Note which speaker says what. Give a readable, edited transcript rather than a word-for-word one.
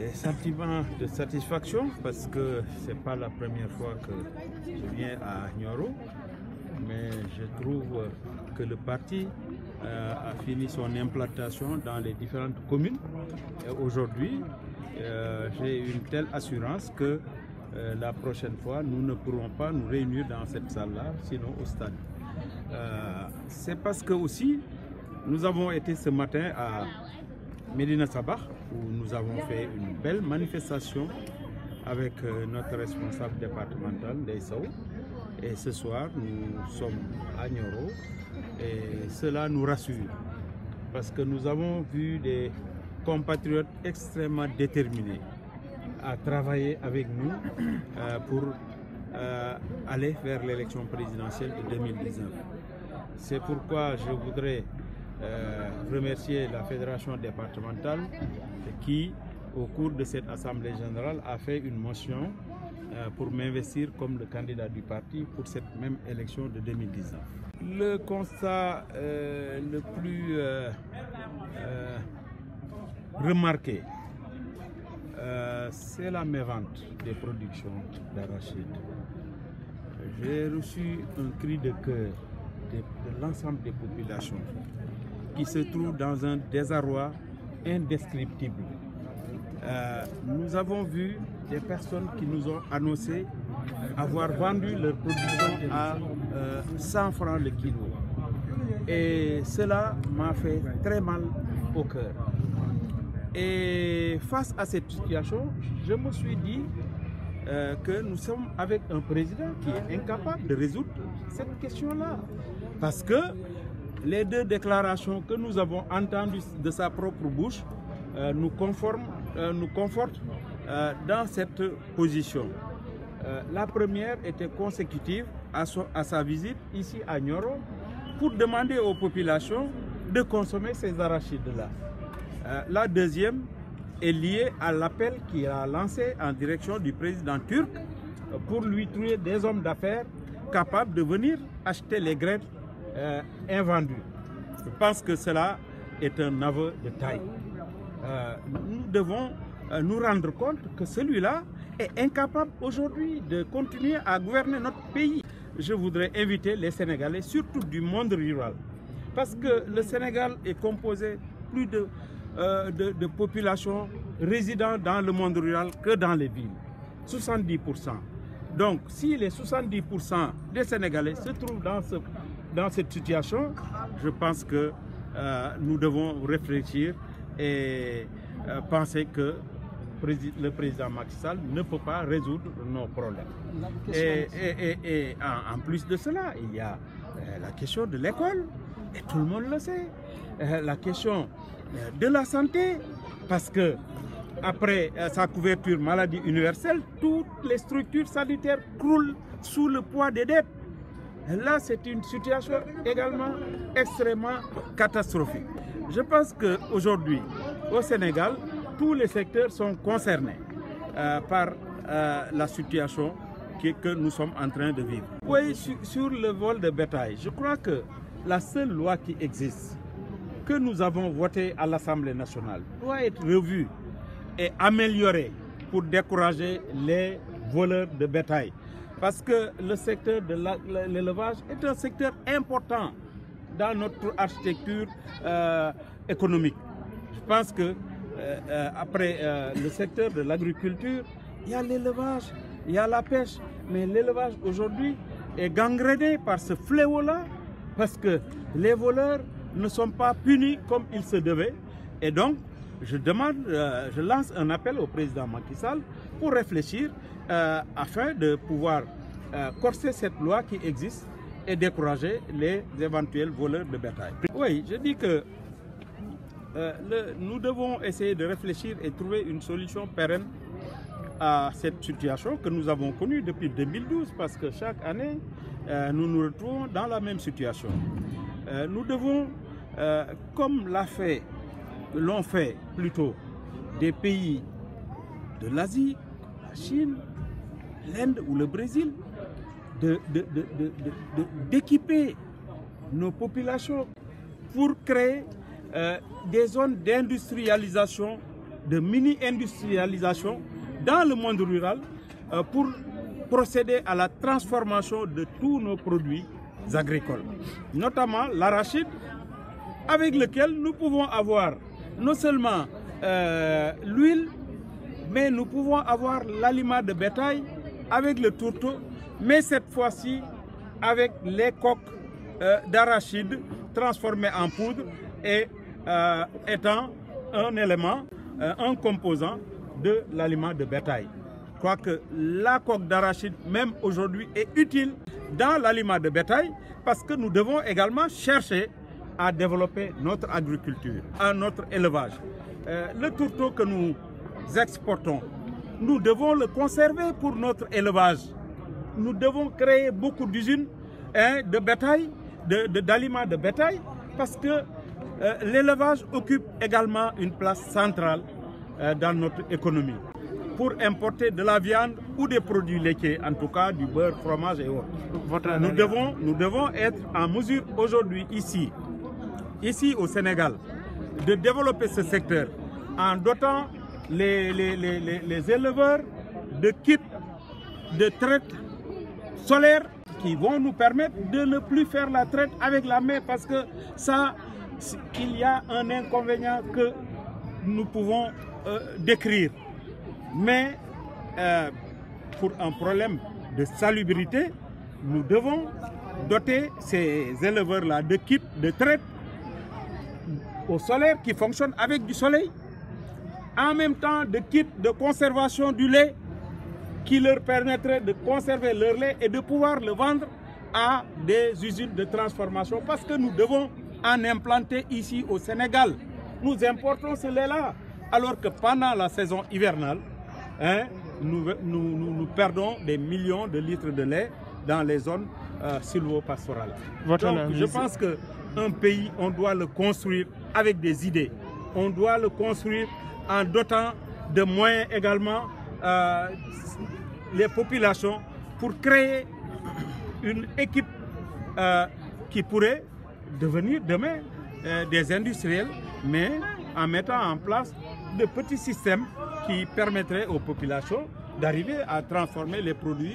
Speaker 1: Des sentiments de satisfaction parce que ce n'est pas la première fois que je viens à Nioro, mais je trouve que le parti a fini son implantation dans les différentes communes. Aujourd'hui, j'ai une telle assurance que la prochaine fois, nous ne pourrons pas nous réunir dans cette salle-là, sinon au stade. C'est parce que aussi, nous avons été ce matin à Médina Sabakh, où nous avons fait une belle manifestation avec notre responsable départemental, Ndeye Sow. Et ce soir, nous sommes à Nioro et cela nous rassure parce que nous avons vu des compatriotes extrêmement déterminés à travailler avec nous pour aller vers l'élection présidentielle de 2019. C'est pourquoi je voudrais remercier la fédération départementale qui, au cours de cette assemblée générale, a fait une motion pour m'investir comme le candidat du parti pour cette même élection de 2019. Le constat le plus remarqué, c'est la mévente des productions d'arachide. J'ai reçu un cri de cœur de l'ensemble des populations qui se trouvent dans un désarroi indescriptible. Nous avons vu des personnes qui nous ont annoncé avoir vendu leur production à 100 francs le kilo. Et cela m'a fait très mal au cœur. Et face à cette situation, je me suis dit que nous sommes avec un président qui est incapable de résoudre cette question-là. Parce que les deux déclarations que nous avons entendues de sa propre bouche nous confortent dans cette position. La première était consécutive à sa visite ici à Nioro pour demander aux populations de consommer ces arachides-là. La deuxième est liée à l'appel qu'il a lancé en direction du président turc pour lui trouver des hommes d'affaires capables de venir acheter les graines invendues. Je pense que cela est un aveu de taille. Nous devons nous rendre compte que celui-là est incapable aujourd'hui de continuer à gouverner notre pays. Je voudrais inviter les Sénégalais, surtout du monde rural, parce que le Sénégal est composé plus de populations résidant dans le monde rural que dans les villes, 70%. Donc, si les 70% des Sénégalais se trouvent dans cette situation, je pense que nous devons réfléchir et penser que le président Macky Sall ne peut pas résoudre nos problèmes. Et en plus de cela, il y a la question de l'école, et tout le monde le sait, la question de la santé, parce que après sa couverture maladie universelle, toutes les structures sanitaires croulent sous le poids des dettes. Là, c'est une situation également extrêmement catastrophique. Je pense qu'aujourd'hui, au Sénégal, tous les secteurs sont concernés par la situation que nous sommes en train de vivre. Oui, sur le vol de bétail, je crois que la seule loi qui existe, que nous avons votée à l'Assemblée nationale, doit être revue et améliorée pour décourager les voleurs de bétail. Parce que le secteur de l'élevage est un secteur important dans notre architecture économique. Je pense que après le secteur de l'agriculture, il y a l'élevage, il y a la pêche. Mais l'élevage aujourd'hui est gangréné par ce fléau-là parce que les voleurs ne sont pas punis comme il se devait. Et donc, je lance un appel au président Macky Sall pour réfléchir afin de pouvoir corser cette loi qui existe et décourager les éventuels voleurs de bétail. Oui, je dis que nous devons essayer de réfléchir et trouver une solution pérenne à cette situation que nous avons connue depuis 2012, parce que chaque année, nous nous retrouvons dans la même situation. Nous devons, comme l'ont fait plutôt des pays de l'Asie, la Chine, l'Inde ou le Brésil, d'équiper nos populations pour créer des zones d'industrialisation de mini-industrialisation dans le monde rural pour procéder à la transformation de tous nos produits agricoles, notamment l'arachide, avec lequel nous pouvons avoir non seulement l'huile, mais nous pouvons avoir l'aliment de bétail avec le tourteau, mais cette fois-ci avec les coques d'arachide transformées en poudre et étant un élément, un composant de l'aliment de bétail. Je crois que la coque d'arachide, même aujourd'hui, est utile dans l'aliment de bétail parce que nous devons également chercher à développer notre agriculture, à notre élevage. Le tourteau que nous exportons, nous devons le conserver pour notre élevage. Nous devons créer beaucoup d'usines de bétail, d'aliments de bétail, parce que l'élevage occupe également une place centrale dans notre économie. Pour importer de la viande ou des produits laitiers, en tout cas du beurre, fromage et autres. Nous devons être en mesure aujourd'hui, ici au Sénégal, de développer ce secteur en dotant les éleveurs de kits de traite solaire qui vont nous permettre de ne plus faire la traite avec la main parce que ça, il y a un inconvénient que nous pouvons décrire. Mais pour un problème de salubrité, nous devons doter ces éleveurs-là de kits de traite au solaire qui fonctionnent avec du soleil, en même temps de kits de conservation du lait qui leur permettraient de conserver leur lait et de pouvoir le vendre à des usines de transformation parce que nous devons en implanter ici au Sénégal. Nous importons ce lait-là alors que pendant la saison hivernale, nous perdons des millions de litres de lait dans les zones sylvo-pastorales. Donc je pense qu'un pays, on doit le construire avec des idées. On doit le construire en dotant de moyens également les populations pour créer une équipe qui pourrait devenir demain des industriels, mais en mettant en place de petits systèmes qui permettraient aux populations d'arriver à transformer les produits